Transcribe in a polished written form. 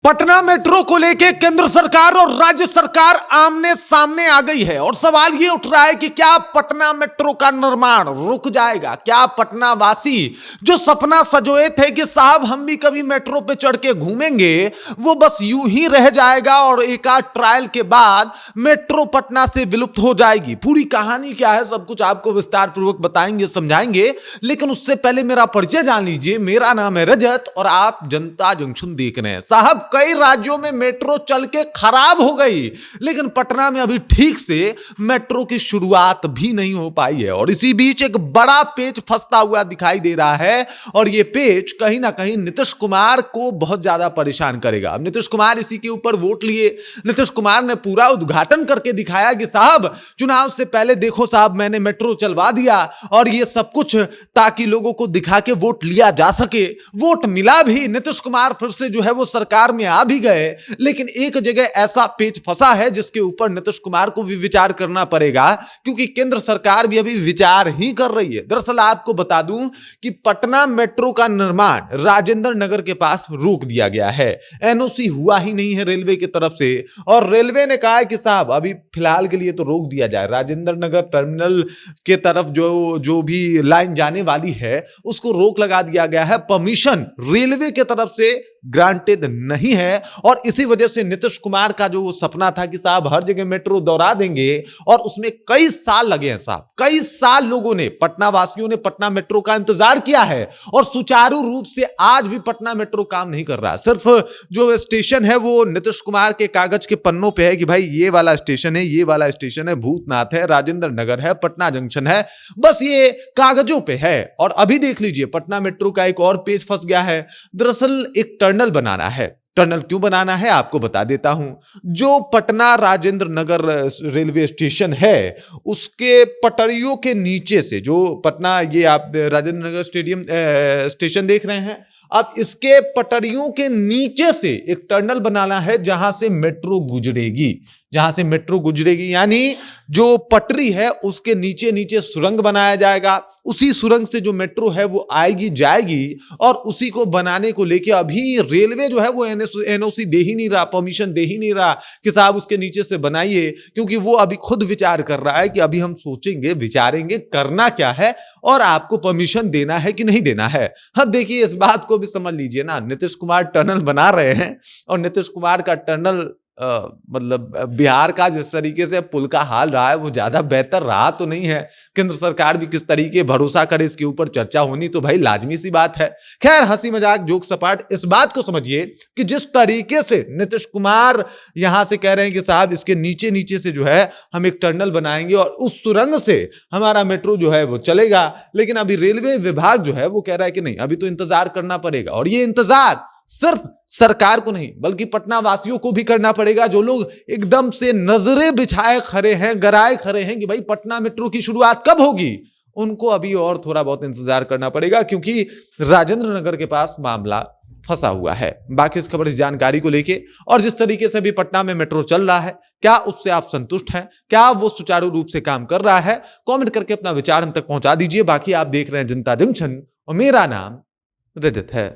Patna metro को लेकर केंद्र सरकार और राज्य सरकार आमने सामने आ गई है और सवाल यह उठ रहा है कि क्या पटना मेट्रो का निर्माण रुक जाएगा। क्या पटना वासी जो सपना सजोए थे कि साहब हम भी कभी मेट्रो पे चढ़ के घूमेंगे, वो बस यूं ही रह जाएगा और एक आध ट्रायल के बाद मेट्रो पटना से विलुप्त हो जाएगी। पूरी कहानी क्या है सब कुछ आपको विस्तार पूर्वक बताएंगे, समझाएंगे, लेकिन उससे पहले मेरा परिचय जान लीजिए। मेरा नाम है रजत और आप जनता जंक्शन देख रहे हैं। साहब कई राज्यों में मेट्रो चल के खराब हो गई, लेकिन पटना में अभी ठीक से मेट्रो की शुरुआत भी नहीं हो पाई है और इसी बीच एक बड़ा पेच फंसता हुआ दिखाई दे रहा है और यह पेच कहीं ना कहीं नीतीश कुमार को बहुत ज्यादा परेशान करेगा। अब नीतीश कुमार इसी के ऊपर वोट लिए। नीतीश कुमार ने पूरा उद्घाटन करके दिखाया कि साहब चुनाव से पहले देखो साहब मैंने मेट्रो चलवा दिया और यह सब कुछ ताकि लोगों को दिखा के वोट लिया जा सके। वोट मिला भी, नीतीश कुमार फिर से जो है वो सरकार में आ भी गए, लेकिन एक जगह ऐसा पेच फंसा है जिसके ऊपर नीतीश कुमार को भी विचार करना पड़ेगा, क्योंकि केंद्र सरकार भी अभी विचार ही कर रही है। दरअसल आपको बता दूं कि पटना मेट्रो का निर्माण राजेंद्र नगर के पास रोक दिया गया है। एनओसी हुआ ही नहीं है रेलवे की तरफ से और रेलवे ने कहा है कि साहब अभी फिलहाल के लिए तो रोक दिया जाए। राजेंद्र नगर टर्मिनल के तरफ जो भी लाइन जाने वाली है उसको रोक लगा दिया गया है। परमिशन रेलवे की तरफ से ग्रांटेड नहीं है और इसी वजह से नीतीश कुमार का जो सपना था कि साहब हर जगह मेट्रो दौड़ा देंगे, और उसमें कई साल लगे हैं साहब। कई साल लोगों ने, पटना वासियों ने पटना मेट्रो का इंतजार किया है और सुचारू रूप से आज भी पटना मेट्रो काम नहीं कर रहा। सिर्फ जो स्टेशन है वो नीतीश कुमार के कागज के पन्नों पे है कि भाई ये वाला स्टेशन है, ये वाला स्टेशन है, भूतनाथ है, राजेंद्र नगर है, पटना जंक्शन है, बस ये कागजों पे है। और अभी देख लीजिए पटना मेट्रो का एक और पेज फंस गया है। दरअसल एक टनल बनाना है। टनल क्यों बनाना है आपको बता देता हूं। जो पटना राजेंद्र नगर रेलवे स्टेशन है उसके पटरियों के नीचे से, जो पटना ये आप राजेंद्र नगर स्टेशन देख रहे हैं, अब इसके पटरियों के नीचे से एक टनल बनाना है जहां से मेट्रो गुजरेगी। जहां से मेट्रो गुजरेगी यानी जो पटरी है उसके नीचे नीचे सुरंग बनाया जाएगा। उसी सुरंग से जो मेट्रो है वो आएगी जाएगी और उसी को बनाने को लेके अभी रेलवे जो है वो एनओसी दे ही नहीं रहा, परमिशन दे ही नहीं रहा कि साहब उसके नीचे से बनाइए, क्योंकि वो अभी खुद विचार कर रहा है कि अभी हम सोचेंगे, विचारेंगे करना क्या है और आपको परमिशन देना है कि नहीं देना है। अब देखिए इस बात को भी समझ लीजिए ना, नीतीश कुमार टनल बना रहे हैं और नीतीश कुमार का टनल मतलब बिहार का जिस तरीके से पुल का हाल रहा है वो ज्यादा बेहतर रहा तो नहीं है। केंद्र सरकार भी किस तरीके भरोसा करे इसके ऊपर चर्चा होनी तो भाई लाजमी सी बात है। खैर हंसी मजाक जोक सपाट, इस बात को समझिए कि जिस तरीके से नीतीश कुमार यहां से कह रहे हैं कि साहब इसके नीचे नीचे से जो है हम एक टनल बनाएंगे और उस सुरंग से हमारा मेट्रो जो है वो चलेगा, लेकिन अभी रेलवे विभाग जो है वो कह रहा है कि नहीं, अभी तो इंतजार करना पड़ेगा। और ये इंतजार सिर्फ सरकार को नहीं बल्कि पटना वासियों को भी करना पड़ेगा, जो लोग एकदम से नजरें बिछाए खड़े हैं, गराए खड़े हैं कि भाई पटना मेट्रो की शुरुआत कब होगी। उनको अभी और थोड़ा बहुत इंतजार करना पड़ेगा क्योंकि राजेंद्र नगर के पास मामला फंसा हुआ है। बाकी इस खबर, इस जानकारी को लेके और जिस तरीके से भी पटना में मेट्रो चल रहा है, क्या उससे आप संतुष्ट हैं? क्या वो सुचारू रूप से काम कर रहा है? कमेंट करके अपना विचार हम तक पहुंचा दीजिए। बाकी आप देख रहे हैं जनता जंक्शन और मेरा नाम रजत है।